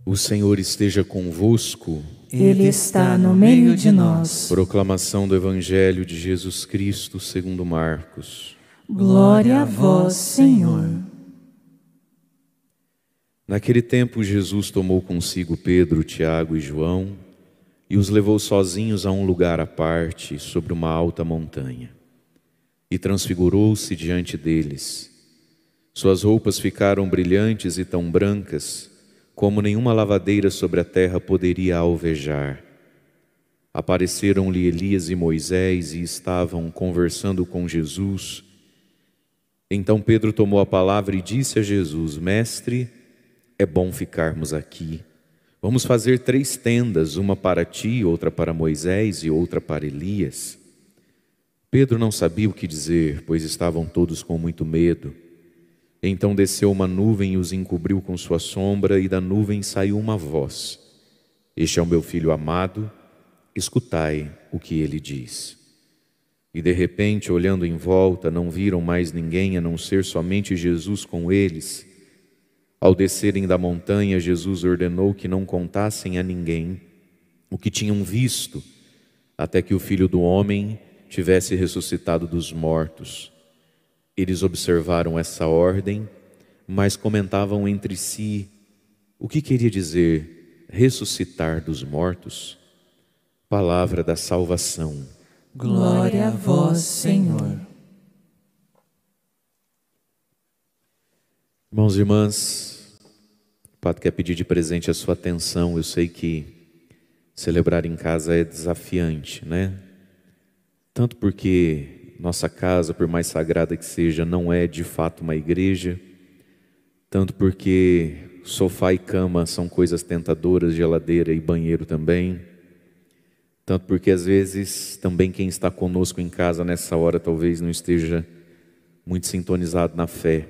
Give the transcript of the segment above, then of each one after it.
O Senhor esteja convosco. Ele está no meio de nós. Proclamação do Evangelho de Jesus Cristo segundo Marcos. Glória a vós, Senhor. Naquele tempo, Jesus tomou consigo Pedro, Tiago e João e os levou sozinhos a um lugar à parte, sobre uma alta montanha. E transfigurou-se diante deles. Suas roupas ficaram brilhantes e tão brancas, como nenhuma lavadeira sobre a terra poderia alvejar. Apareceram-lhe Elias e Moisés e estavam conversando com Jesus. Então Pedro tomou a palavra e disse a Jesus: Mestre, é bom ficarmos aqui. Vamos fazer 3 tendas, uma para ti, outra para Moisés e outra para Elias. Pedro não sabia o que dizer, pois estavam todos com muito medo. Então desceu uma nuvem e os encobriu com sua sombra, e da nuvem saiu uma voz: Este é o meu filho amado, escutai o que ele diz. E de repente, olhando em volta, não viram mais ninguém a não ser somente Jesus com eles. Ao descerem da montanha, Jesus ordenou que não contassem a ninguém o que tinham visto, até que o Filho do Homem tivesse ressuscitado dos mortos. Eles observaram essa ordem, mas comentavam entre si o que queria dizer ressuscitar dos mortos. Palavra da salvação. Glória a vós, Senhor. Irmãos e irmãs, o Padre quer pedir de presente a sua atenção. Eu sei que celebrar em casa é desafiante, né? Tanto porque nossa casa, por mais sagrada que seja, não é de fato uma igreja. Tanto porque sofá e cama são coisas tentadoras, geladeira e banheiro também. Tanto porque às vezes também quem está conosco em casa nessa hora talvez não esteja muito sintonizado na fé.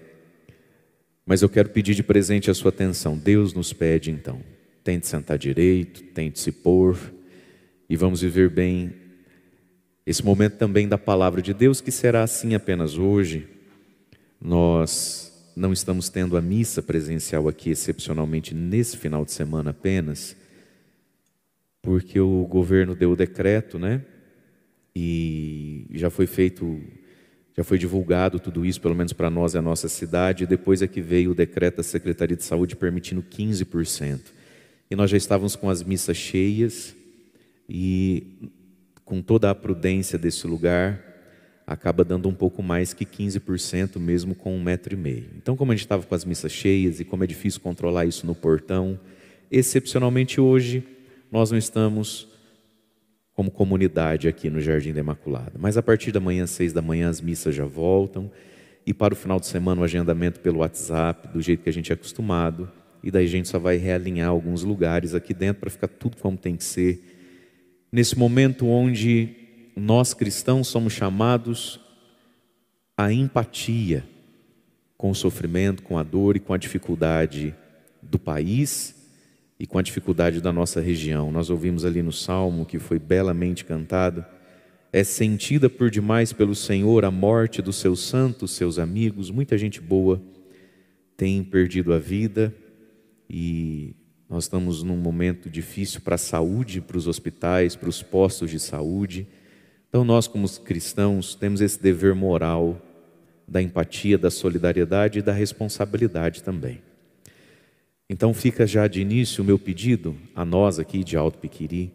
Mas eu quero pedir de presente a sua atenção. Deus nos pede então, tente sentar direito, tente se pôr e vamos viver bem esse momento também da palavra de Deus, que será assim apenas hoje. Nós não estamos tendo a missa presencial aqui excepcionalmente nesse final de semana apenas, porque o governo deu o decreto, né? E já foi divulgado tudo isso, pelo menos para nós e a nossa cidade, e depois é que veio o decreto da Secretaria de Saúde permitindo 15%. E nós já estávamos com as missas cheias e com toda a prudência desse lugar, acaba dando um pouco mais que 15%, mesmo com 1,5 metro. Então, como a gente estava com as missas cheias e como é difícil controlar isso no portão, excepcionalmente hoje, nós não estamos como comunidade aqui no Jardim da Imaculada. Mas a partir da manhã, 6 da manhã, as missas já voltam. E para o final de semana, o agendamento pelo WhatsApp, do jeito que a gente é acostumado. E daí a gente só vai realinhar alguns lugares aqui dentro para ficar tudo como tem que ser. Nesse momento onde nós cristãos somos chamados à empatia com o sofrimento, com a dor e com a dificuldade do país e com a dificuldade da nossa região. Nós ouvimos ali no Salmo, que foi belamente cantado: é sentida por demais pelo Senhor a morte dos seus santos, seus amigos. Muita gente boa tem perdido a vida e nós estamos num momento difícil para a saúde, para os hospitais, para os postos de saúde. Então nós, como cristãos, temos esse dever moral da empatia, da solidariedade e da responsabilidade também. Então fica já de início o meu pedido a nós aqui de Alto Piquiri,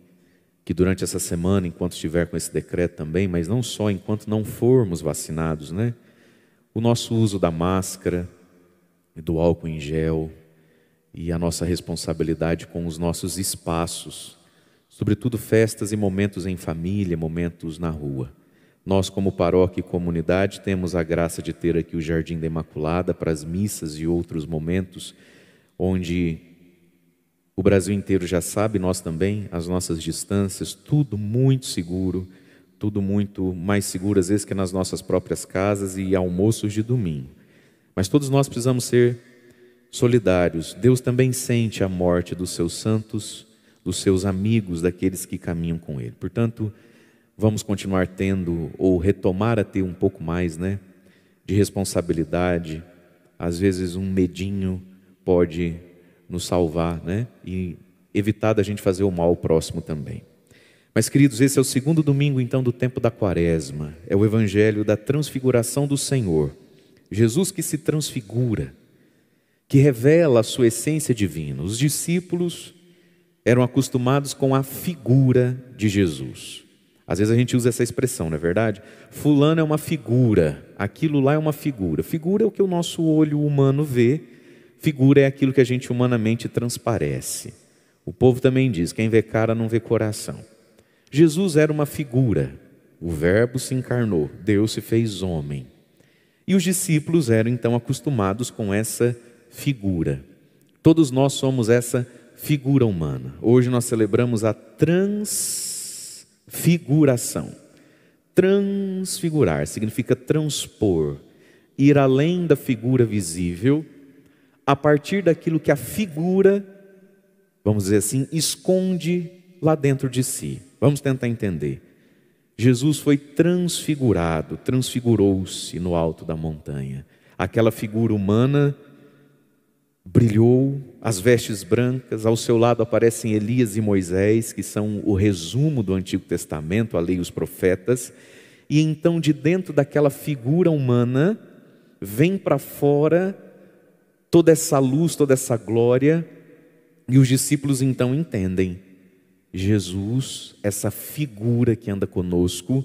que durante essa semana, enquanto estiver com esse decreto também, mas não só enquanto não formos vacinados, né? O nosso uso da máscara, do álcool em gel, e a nossa responsabilidade com os nossos espaços, sobretudo festas e momentos em família, momentos na rua. Nós, como paróquia e comunidade, temos a graça de ter aqui o Jardim da Imaculada para as missas e outros momentos, onde o Brasil inteiro já sabe, nós também, as nossas distâncias, tudo muito seguro, tudo muito mais seguro às vezes que nas nossas próprias casas e almoços de domingo. Mas todos nós precisamos ser solidários. Deus também sente a morte dos seus santos, dos seus amigos, daqueles que caminham com Ele. Portanto, vamos continuar tendo, ou retomar a ter um pouco mais, né, de responsabilidade. Às vezes um medinho pode nos salvar, né? E evitar da gente fazer o mal ao próximo também. Mas, queridos, esse é o segundo domingo, então, do tempo da Quaresma. É o evangelho da transfiguração do Senhor. Jesus que se transfigura, que revela a sua essência divina. Os discípulos eram acostumados com a figura de Jesus. Às vezes a gente usa essa expressão, não é verdade? Fulano é uma figura, aquilo lá é uma figura. Figura é o que o nosso olho humano vê, figura é aquilo que a gente humanamente transparece. O povo também diz, quem vê cara não vê coração. Jesus era uma figura, o Verbo se encarnou, Deus se fez homem. E os discípulos eram então acostumados com essa figura. Todos nós somos essa figura humana. Hoje nós celebramos a transfiguração. Transfigurar significa transpor, ir além da figura visível, a partir daquilo que a figura, vamos dizer assim, esconde lá dentro de si. Vamos tentar entender. Jesus foi transfigurado, transfigurou-se no alto da montanha. Aquela figura humana brilhou, as vestes brancas, ao seu lado aparecem Elias e Moisés, que são o resumo do Antigo Testamento, a lei e os profetas, e então de dentro daquela figura humana, vem para fora toda essa luz, toda essa glória, e os discípulos então entendem, Jesus, essa figura que anda conosco,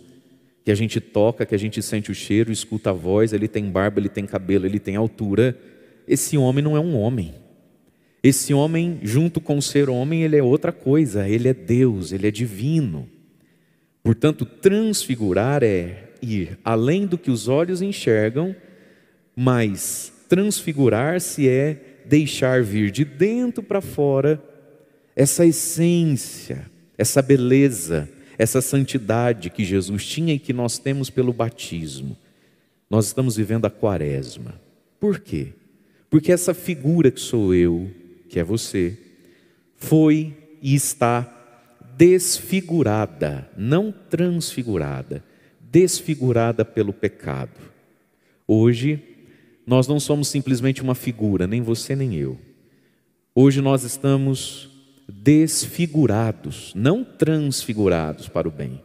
que a gente toca, que a gente sente o cheiro, escuta a voz, ele tem barba, ele tem cabelo, ele tem altura. Esse homem não é um homem. Esse homem, junto com o ser homem, ele é outra coisa, ele é Deus, ele é divino. Portanto, transfigurar é ir além do que os olhos enxergam, mas transfigurar-se é deixar vir de dentro para fora essa essência, essa beleza, essa santidade que Jesus tinha e que nós temos pelo batismo. Nós estamos vivendo a Quaresma. Por quê? Porque essa figura que sou eu, que é você, foi e está desfigurada, não transfigurada, desfigurada pelo pecado. Hoje, nós não somos simplesmente uma figura, nem você nem eu. Hoje nós estamos desfigurados, não transfigurados para o bem,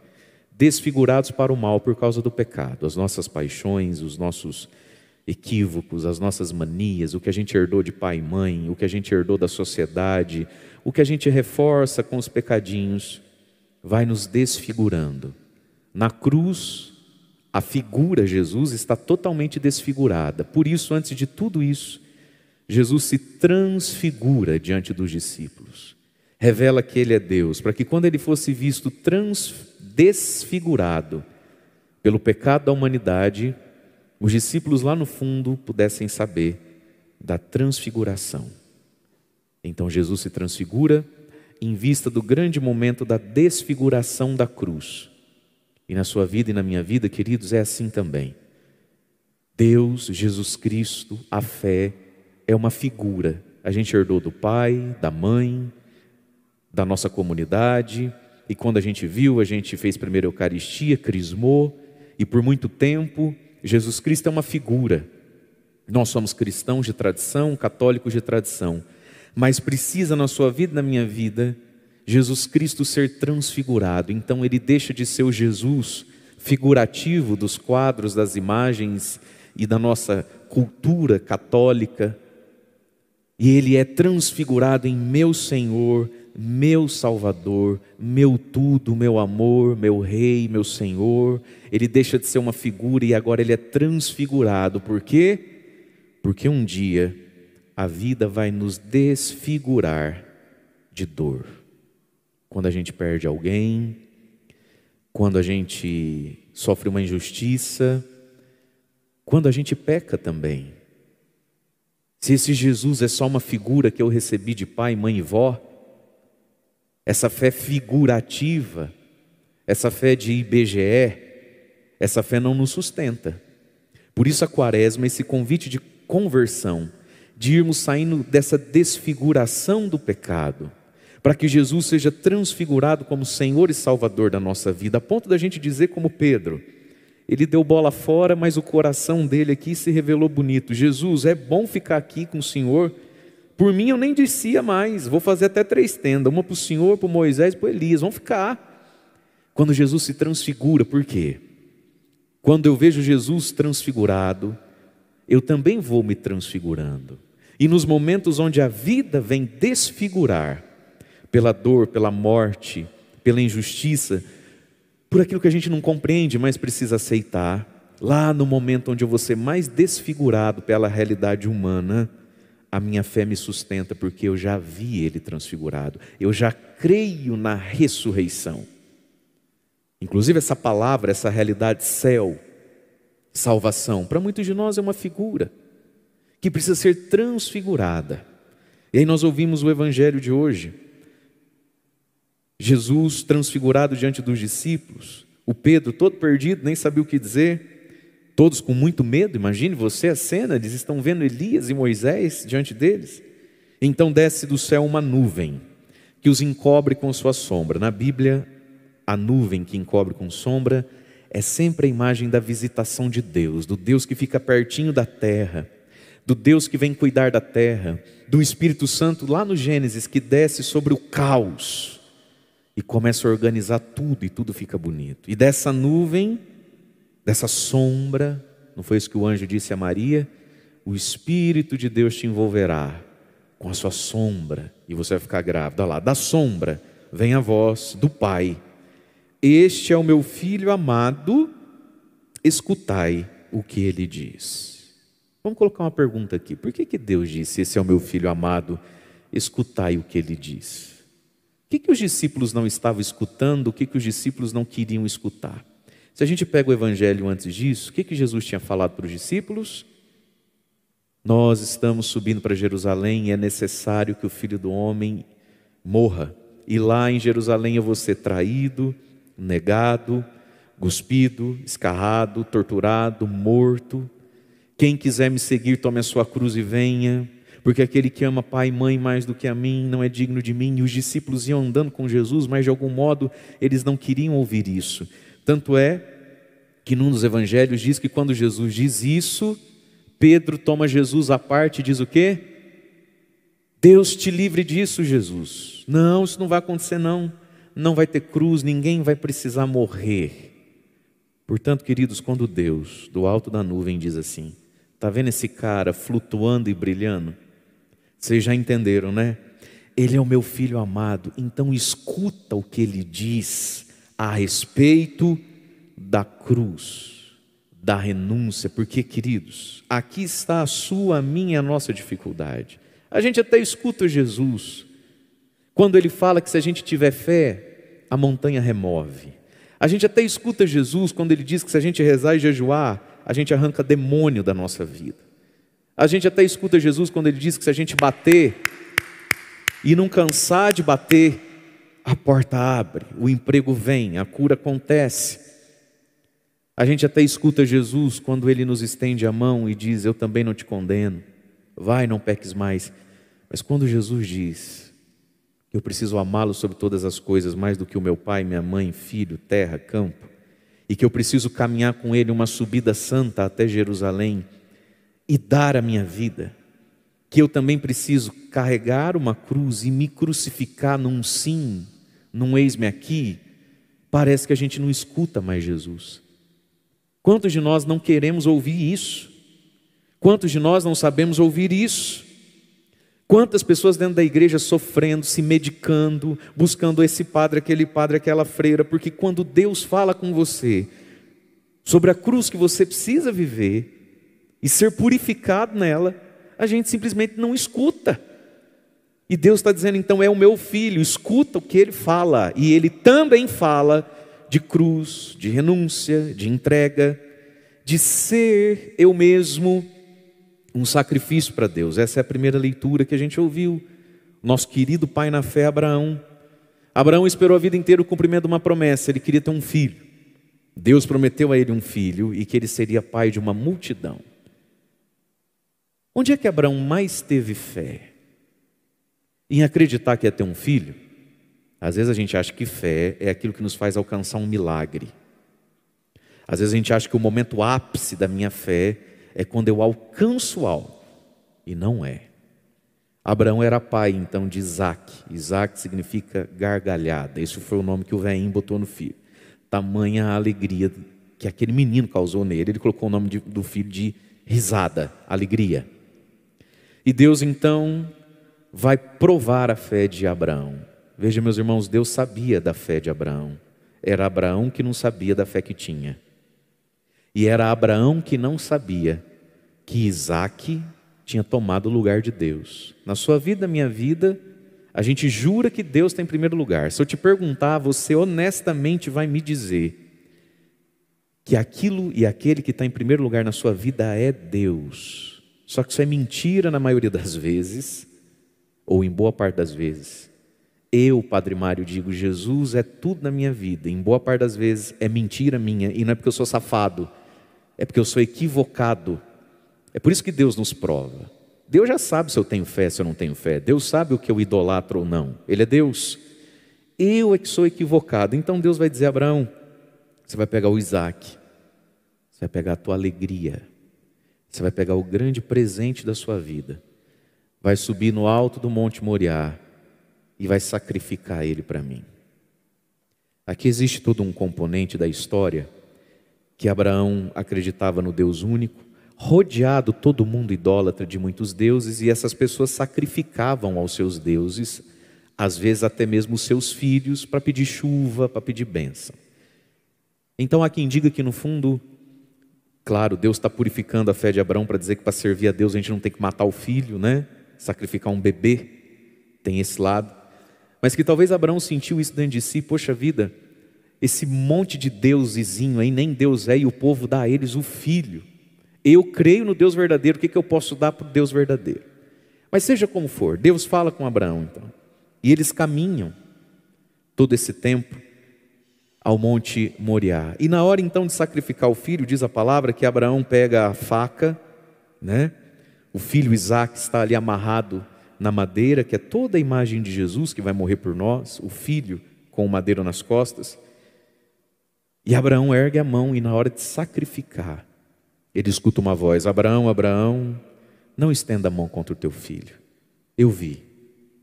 desfigurados para o mal por causa do pecado. As nossas paixões, os nossos equívocos, as nossas manias, o que a gente herdou de pai e mãe, o que a gente herdou da sociedade, o que a gente reforça com os pecadinhos, vai nos desfigurando. Na cruz, a figura Jesus está totalmente desfigurada. Por isso, antes de tudo isso, Jesus se transfigura diante dos discípulos. Revela que Ele é Deus, para que quando Ele fosse visto desfigurado pelo pecado da humanidade, os discípulos lá no fundo pudessem saber da transfiguração. Então Jesus se transfigura em vista do grande momento da desfiguração da cruz. E na sua vida e na minha vida, queridos, é assim também. Deus, Jesus Cristo, a fé, é uma figura. A gente herdou do pai, da mãe, da nossa comunidade, e quando a gente viu, a gente fez primeiro a Eucaristia, crismou, e por muito tempo, Jesus Cristo é uma figura. Nós somos cristãos de tradição, católicos de tradição, mas precisa na sua vida e na minha vida, Jesus Cristo ser transfigurado. Então Ele deixa de ser o Jesus figurativo dos quadros, das imagens e da nossa cultura católica, e Ele é transfigurado em meu Senhor, meu Salvador, meu tudo, meu amor, meu Rei, meu Senhor. Ele deixa de ser uma figura e agora Ele é transfigurado. Por quê? Porque um dia a vida vai nos desfigurar de dor. Quando a gente perde alguém, quando a gente sofre uma injustiça, quando a gente peca também. Se esse Jesus é só uma figura que eu recebi de pai, mãe e vó, essa fé figurativa, essa fé de IBGE, essa fé não nos sustenta. Por isso a Quaresma, esse convite de conversão, de irmos saindo dessa desfiguração do pecado, para que Jesus seja transfigurado como Senhor e Salvador da nossa vida, a ponto da gente dizer como Pedro, ele deu bola fora, mas o coração dele aqui se revelou bonito. Jesus, é bom ficar aqui com o Senhor, Por mim eu nem descia mais, vou fazer até 3 tendas, uma para o Senhor, para o Moisés e para o Elias, vão ficar. Quando Jesus se transfigura, por quê? Quando eu vejo Jesus transfigurado, eu também vou me transfigurando. E nos momentos onde a vida vem desfigurar, pela dor, pela morte, pela injustiça, por aquilo que a gente não compreende, mas precisa aceitar, lá no momento onde eu vou ser mais desfigurado pela realidade humana, a minha fé me sustenta, porque eu já vi Ele transfigurado, eu já creio na ressurreição. Inclusive essa palavra, essa realidade céu, salvação, para muitos de nós é uma figura que precisa ser transfigurada. E aí nós ouvimos o evangelho de hoje, Jesus transfigurado diante dos discípulos, o Pedro todo perdido, nem sabia o que dizer, todos com muito medo. Imagine você a cena, eles estão vendo Elias e Moisés diante deles. Então desce do céu uma nuvem que os encobre com sua sombra. Na Bíblia, a nuvem que encobre com sombra é sempre a imagem da visitação de Deus, do Deus que fica pertinho da terra, do Deus que vem cuidar da terra, do Espírito Santo lá no Gênesis que desce sobre o caos e começa a organizar tudo, e tudo fica bonito. E dessa nuvem, dessa sombra, não foi isso que o anjo disse a Maria? O Espírito de Deus te envolverá com a sua sombra e você vai ficar grávida. Olha lá, da sombra vem a voz do Pai: este é o meu filho amado, escutai o que ele diz. Vamos colocar uma pergunta aqui: por que Deus disse, esse é o meu filho amado, escutai o que ele diz? O que os discípulos não estavam escutando? O que os discípulos não queriam escutar? Se a gente pega o evangelho antes disso, o que Jesus tinha falado para os discípulos? Nós estamos subindo para Jerusalém e é necessário que o Filho do Homem morra. E lá em Jerusalém eu vou ser traído, negado, cuspido, escarrado, torturado, morto. Quem quiser me seguir, tome a sua cruz e venha. Porque aquele que ama pai e mãe mais do que a mim não é digno de mim. E os discípulos iam andando com Jesus, mas de algum modo eles não queriam ouvir isso. Tanto é que num dos evangelhos diz que quando Jesus diz isso, Pedro toma Jesus à parte e diz o quê? Deus te livre disso, Jesus. Não, isso não vai acontecer não. Não vai ter cruz, ninguém vai precisar morrer. Portanto, queridos, quando Deus, do alto da nuvem, diz assim: está vendo esse cara flutuando e brilhando? Vocês já entenderam, né? Ele é o meu filho amado, então escuta o que ele diz a respeito da cruz, da renúncia. Porque, queridos, aqui está a sua, a minha, a nossa dificuldade. A gente até escuta Jesus quando ele fala que se a gente tiver fé, a montanha remove. A gente até escuta Jesus quando ele diz que se a gente rezar e jejuar, a gente arranca demônio da nossa vida. A gente até escuta Jesus quando ele diz que se a gente bater e não cansar de bater, a porta abre, o emprego vem, a cura acontece. A gente até escuta Jesus quando ele nos estende a mão e diz: eu também não te condeno, vai, não peques mais. Mas quando Jesus diz que eu preciso amá-lo sobre todas as coisas, mais do que o meu pai, minha mãe, filho, terra, campo, e que eu preciso caminhar com ele uma subida santa até Jerusalém e dar a minha vida, que eu também preciso carregar uma cruz e me crucificar num sim, num eis-me aqui, parece que a gente não escuta mais Jesus. Quantos de nós não queremos ouvir isso? Quantos de nós não sabemos ouvir isso? Quantas pessoas dentro da igreja sofrendo, se medicando, buscando esse padre, aquela freira, porque quando Deus fala com você sobre a cruz que você precisa viver e ser purificado nela, a gente simplesmente não escuta. E Deus está dizendo, então é o meu filho, escuta o que ele fala. E ele também fala de cruz, de renúncia, de entrega, de ser eu mesmo um sacrifício para Deus. Essa é a primeira leitura que a gente ouviu. Nosso querido pai na fé, Abraão. Abraão esperou a vida inteira o cumprimento de uma promessa. Ele queria ter um filho. Deus prometeu a ele um filho e que ele seria pai de uma multidão. Onde é que Abraão mais teve fé? Em acreditar que ia ter um filho? Às vezes a gente acha que fé é aquilo que nos faz alcançar um milagre. Às vezes a gente acha que o momento ápice da minha fé é quando eu alcanço algo. E não é. Abraão era pai então de Isaac. Isaac significa gargalhada. Esse foi o nome que o velhinho botou no filho. Tamanha a alegria que aquele menino causou nele. Ele colocou o nome do filho de risada, alegria. E Deus então vai provar a fé de Abraão. Veja, meus irmãos, Deus sabia da fé de Abraão. Era Abraão que não sabia da fé que tinha. E era Abraão que não sabia que Isaac tinha tomado o lugar de Deus. Na sua vida, minha vida, a gente jura que Deus está em primeiro lugar. Se eu te perguntar, você honestamente vai me dizer que aquilo e aquele que está em primeiro lugar na sua vida é Deus. Só que isso é mentira na maioria das vezes, ou em boa parte das vezes. Eu, Padre Mário, digo, Jesus é tudo na minha vida. Em boa parte das vezes é mentira minha, e não é porque eu sou safado, é porque eu sou equivocado. É por isso que Deus nos prova. Deus já sabe se eu tenho fé, se eu não tenho fé. Deus sabe o que eu idolatro ou não. Ele é Deus. Eu é que sou equivocado. Então Deus vai dizer a Abraão, você vai pegar o Isaac, você vai pegar a tua alegria, você vai pegar o grande presente da sua vida, vai subir no alto do Monte Moriá e vai sacrificar ele para mim. Aqui existe todo um componente da história que Abraão acreditava no Deus único, rodeado todo mundo idólatra de muitos deuses, e essas pessoas sacrificavam aos seus deuses, às vezes até mesmo os seus filhos, para pedir chuva, para pedir bênção. Então há quem diga que no fundo, claro, Deus está purificando a fé de Abraão para dizer que para servir a Deus a gente não tem que matar o filho, né? Sacrificar um bebê, tem esse lado. Mas que talvez Abraão sentiu isso dentro de si, poxa vida, esse monte de deusezinho aí, nem Deus é, e o povo dá a eles o filho. Eu creio no Deus verdadeiro, o que eu posso dar para o Deus verdadeiro? Mas seja como for, Deus fala com Abraão então. E eles caminham todo esse tempo ao Monte Moriá. E na hora então de sacrificar o filho, diz a palavra que Abraão pega a faca, né? O filho Isaac está ali amarrado na madeira, que é toda a imagem de Jesus que vai morrer por nós, o filho com o madeiro nas costas. E Abraão ergue a mão e na hora de sacrificar, ele escuta uma voz: Abraão, Abraão, não estenda a mão contra o teu filho. Eu vi,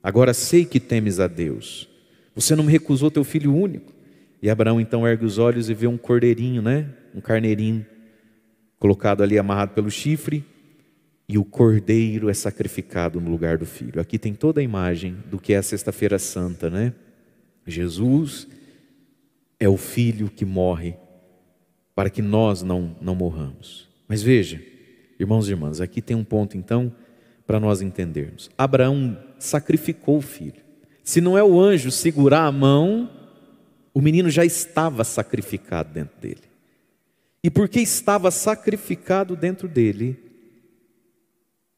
agora sei que temes a Deus. Você não me recusou teu filho único. E Abraão então ergue os olhos e vê um cordeirinho, né? Um carneirinho colocado ali amarrado pelo chifre, e o cordeiro é sacrificado no lugar do filho. Aqui tem toda a imagem do que é a Sexta-feira Santa, né? Jesus é o filho que morre para que nós não morramos. Mas veja, irmãos e irmãs, aqui tem um ponto então para nós entendermos. Abraão sacrificou o filho. Se não é o anjo segurar a mão, o menino já estava sacrificado dentro dele. E porque estava sacrificado dentro dele,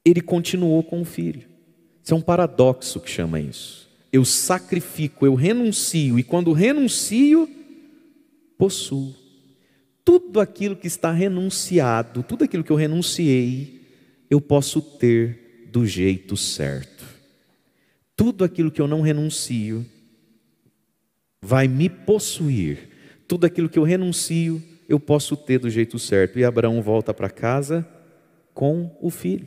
ele continuou com o filho. Isso é um paradoxo que chama isso. Eu sacrifico, eu renuncio, e quando renuncio, possuo. Tudo aquilo que está renunciado, tudo aquilo que eu renunciei, eu posso ter do jeito certo. Tudo aquilo que eu não renuncio vai me possuir. Tudo aquilo que eu renuncio, eu posso ter do jeito certo. E Abraão volta para casa com o filho.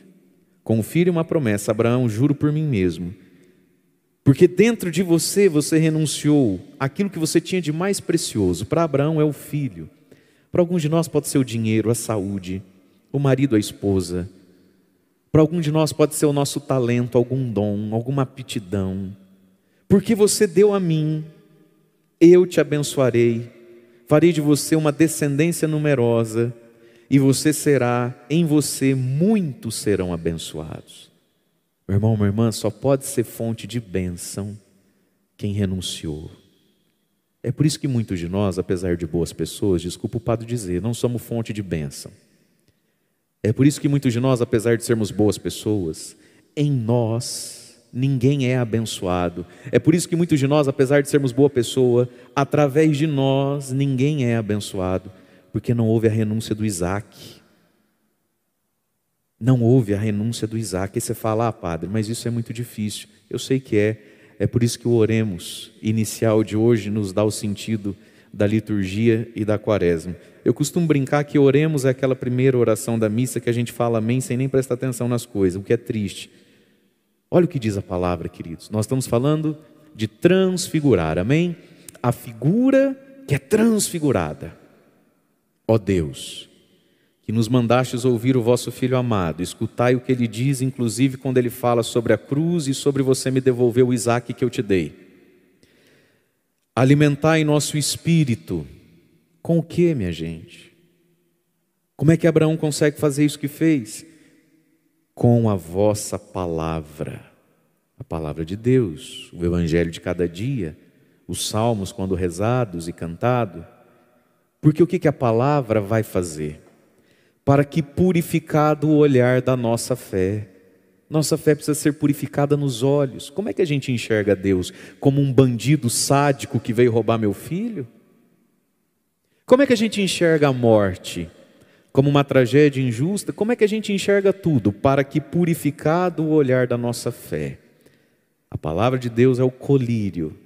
Com o filho, uma promessa: Abraão, juro por mim mesmo, porque dentro de você, você renunciou aquilo que você tinha de mais precioso. Para Abraão é o filho. Para alguns de nós pode ser o dinheiro, a saúde, o marido, a esposa. Para algum de nós pode ser o nosso talento, algum dom, alguma aptidão. Porque você deu a mim, eu te abençoarei, farei de você uma descendência numerosa, e você será, em você muitos serão abençoados. Meu irmão, minha irmã, só pode ser fonte de bênção quem renunciou. É por isso que muitos de nós, apesar de boas pessoas, desculpa o padre dizer, não somos fonte de bênção. É por isso que muitos de nós, apesar de sermos boas pessoas, em nós ninguém é abençoado. É por isso que muitos de nós, apesar de sermos boa pessoa, através de nós ninguém é abençoado, porque não houve a renúncia do Isaac. Não houve a renúncia do Isaac. E você fala: padre, mas isso é muito difícil. Eu sei que é. É por isso que o oremos inicial de hoje nos dá o sentido da liturgia e da quaresma. Eu costumo brincar que oremos é aquela primeira oração da missa que a gente fala amém sem nem prestar atenção nas coisas, o que é triste. Olha o que diz a palavra, queridos. Nós estamos falando de transfigurar, amém? A figura que é transfigurada. Ó Deus, que nos mandastes ouvir o vosso Filho amado, escutai o que ele diz, inclusive quando ele fala sobre a cruz e sobre você me devolver o Isaque que eu te dei. Alimentai nosso espírito. Com o que, minha gente? Como é que Abraão consegue fazer isso que fez? Com a vossa palavra, a palavra de Deus, o evangelho de cada dia, os salmos quando rezados e cantados. Porque o que a palavra vai fazer? Para que purificado o olhar da nossa fé precisa ser purificada nos olhos. Como é que a gente enxerga Deus? Como um bandido sádico que veio roubar meu filho? Como é que a gente enxerga a morte? Como uma tragédia injusta? Como é que a gente enxerga tudo? Para que purificado o olhar da nossa fé. A palavra de Deus é o colírio,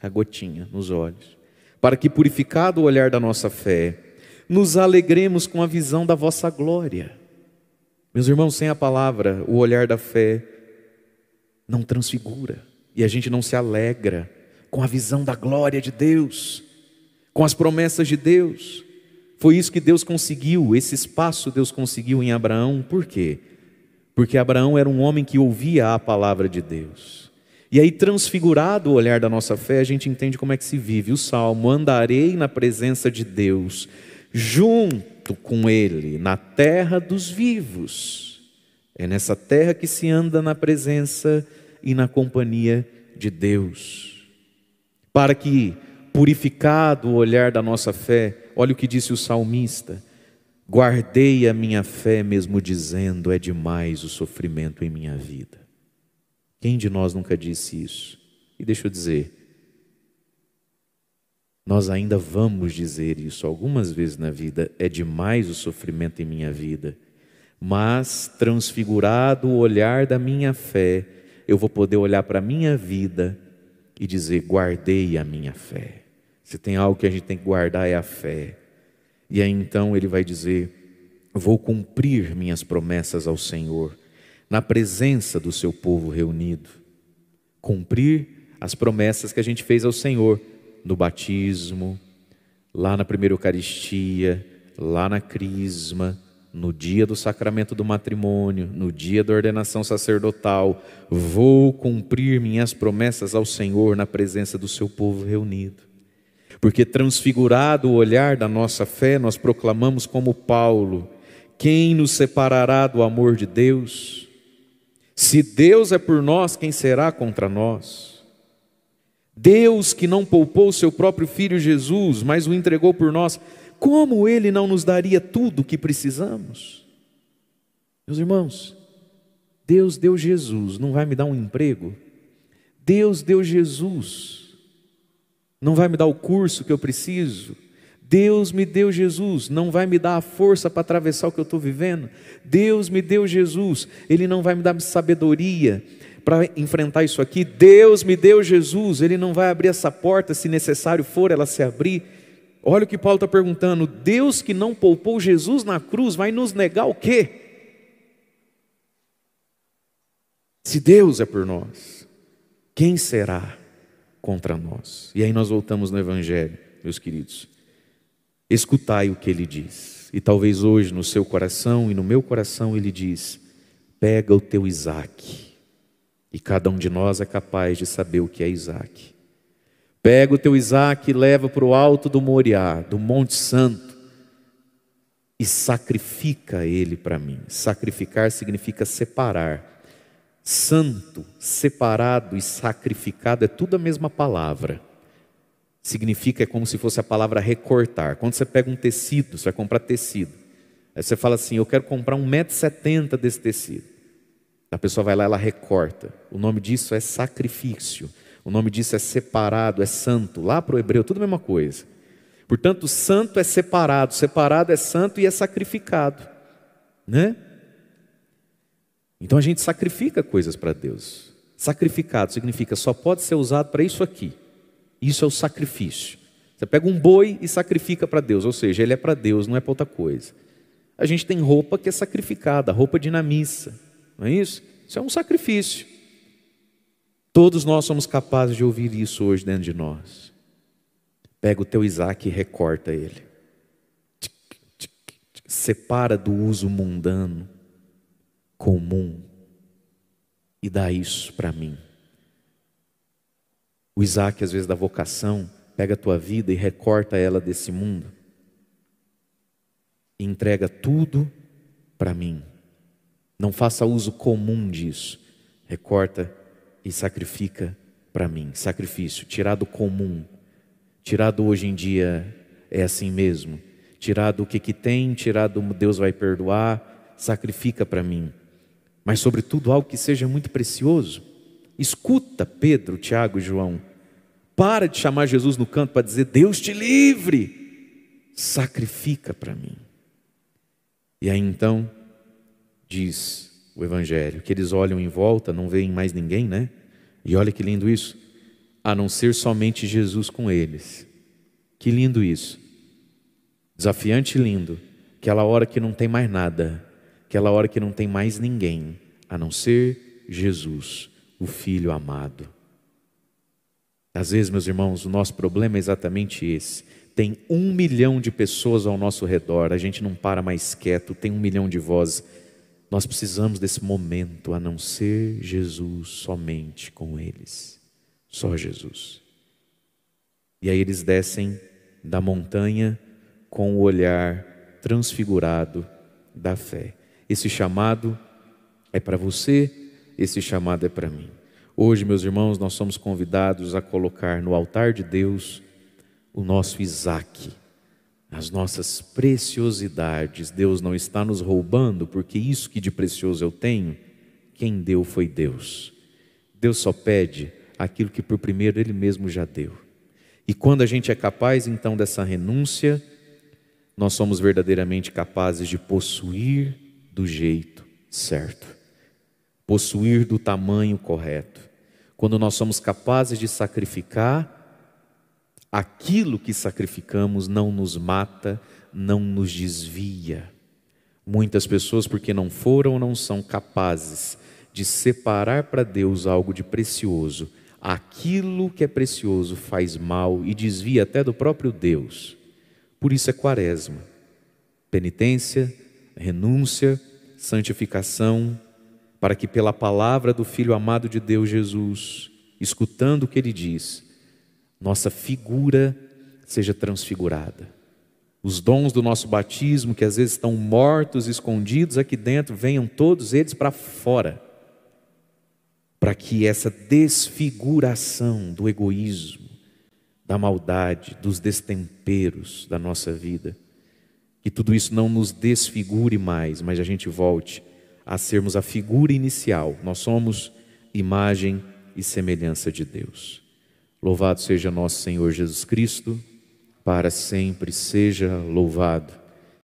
a gotinha nos olhos. Para que purificado o olhar da nossa fé, nos alegremos com a visão da vossa glória. Meus irmãos, sem a palavra, o olhar da fé não transfigura. E a gente não se alegra com a visão da glória de Deus, com as promessas de Deus. Foi isso que Deus conseguiu, esse espaço Deus conseguiu em Abraão. Por quê? Porque Abraão era um homem que ouvia a palavra de Deus. E aí, transfigurado o olhar da nossa fé, a gente entende como é que se vive. O Salmo: andarei na presença de Deus, junto com Ele, na terra dos vivos. É nessa terra que se anda na presença e na companhia de Deus. Para que, purificado o olhar da nossa fé, olha o que disse o salmista: guardei a minha fé mesmo dizendo, é demais o sofrimento em minha vida. Quem de nós nunca disse isso? E deixa eu dizer, nós ainda vamos dizer isso algumas vezes na vida, é demais o sofrimento em minha vida, mas transfigurado o olhar da minha fé, eu vou poder olhar para a minha vida e dizer, guardei a minha fé. Se tem algo que a gente tem que guardar é a fé. E aí então ele vai dizer, vou cumprir minhas promessas ao Senhor, na presença do seu povo reunido. Cumprir as promessas que a gente fez ao Senhor, no batismo, lá na primeira Eucaristia, lá na Crisma, no dia do sacramento do matrimônio, no dia da ordenação sacerdotal. Vou cumprir minhas promessas ao Senhor na presença do seu povo reunido. Porque transfigurado o olhar da nossa fé, nós proclamamos como Paulo, quem nos separará do amor de Deus? Se Deus é por nós, quem será contra nós? Deus que não poupou o seu próprio Filho Jesus, mas o entregou por nós, como Ele não nos daria tudo o que precisamos? Meus irmãos, Deus deu Jesus, não vai me dar um emprego? Deus deu Jesus, não vai me dar o curso que eu preciso? Deus me deu Jesus, não vai me dar a força para atravessar o que eu estou vivendo? Deus me deu Jesus, Ele não vai me dar sabedoria para enfrentar isso aqui? Deus me deu Jesus, Ele não vai abrir essa porta, se necessário for ela se abrir? Olha o que Paulo está perguntando, Deus que não poupou Jesus na cruz, vai nos negar o quê? Se Deus é por nós, quem será contra nós? E aí nós voltamos no Evangelho, meus queridos. Escutai o que Ele diz. E talvez hoje no seu coração e no meu coração Ele diz, pega o teu Isaque. E cada um de nós é capaz de saber o que é Isaque. Pega o teu Isaque e leva para o alto do Moriá, do Monte Santo, e sacrifica ele para mim. Sacrificar significa separar. Santo, separado e sacrificado é tudo a mesma palavra. Significa, é como se fosse a palavra recortar. Quando você pega um tecido, você vai comprar tecido. Aí você fala assim, eu quero comprar 1,70 m desse tecido. A pessoa vai lá e ela recorta. O nome disso é sacrifício. O nome disso é separado, é santo. Lá para o hebreu, tudo a mesma coisa. Portanto, santo é separado, separado é santo e é sacrificado, né? Então a gente sacrifica coisas para Deus. Sacrificado significa só pode ser usado para isso aqui. Isso é o sacrifício. Você pega um boi e sacrifica para Deus, ou seja, ele é para Deus, não é para outra coisa. A gente tem roupa que é sacrificada, roupa de ir na missa, não é isso? Isso é um sacrifício. Todos nós somos capazes de ouvir isso hoje dentro de nós. Pega o teu Isaac e recorta ele. Separa do uso mundano, comum, e dá isso para mim. O Isaac, às vezes, da vocação, pega a tua vida e recorta ela desse mundo. E entrega tudo para mim. Não faça uso comum disso. Recorta e sacrifica para mim. Sacrifício, tirar do comum. Tirar do hoje em dia é assim mesmo. Tirar do que tem, tirar do Deus vai perdoar. Sacrifica para mim. Mas sobretudo algo que seja muito precioso. Escuta Pedro, Tiago e João. Para de chamar Jesus no canto para dizer: Deus te livre. Sacrifica para mim. E aí então, diz o Evangelho, que eles olham em volta, não veem mais ninguém, né? E olha que lindo isso. A não ser somente Jesus com eles. Que lindo isso. Desafiante e lindo. Aquela hora que não tem mais nada. Aquela hora que não tem mais ninguém. A não ser Jesus, o Filho amado. Às vezes, meus irmãos, o nosso problema é exatamente esse. Tem 1 milhão de pessoas ao nosso redor, a gente não para mais quieto, tem 1 milhão de vozes. Nós precisamos desse momento, a não ser Jesus, somente com eles. Só Jesus. E aí eles descem da montanha com o olhar transfigurado da fé. Esse chamado é para você, esse chamado é para mim. Hoje, meus irmãos, nós somos convidados a colocar no altar de Deus o nosso Isaac, as nossas preciosidades. Deus não está nos roubando, porque isso que de precioso eu tenho, quem deu foi Deus. Deus só pede aquilo que por primeiro Ele mesmo já deu. E quando a gente é capaz então dessa renúncia, nós somos verdadeiramente capazes de possuir do jeito certo, possuir do tamanho correto. Quando nós somos capazes de sacrificar, aquilo que sacrificamos não nos mata, não nos desvia. Muitas pessoas, porque não foram ou não são capazes de separar para Deus algo de precioso, aquilo que é precioso faz mal e desvia até do próprio Deus. Por isso é quaresma, penitência, renúncia, santificação, para que pela palavra do Filho amado de Deus Jesus, escutando o que Ele diz, nossa figura seja transfigurada. Os dons do nosso batismo, que às vezes estão mortos, escondidos aqui dentro, venham todos eles para fora, para que essa desfiguração do egoísmo, da maldade, dos destemperos da nossa vida, que tudo isso não nos desfigure mais, mas a gente volte a sermos a figura inicial. Nós somos imagem e semelhança de Deus. Louvado seja nosso Senhor Jesus Cristo, para sempre seja louvado.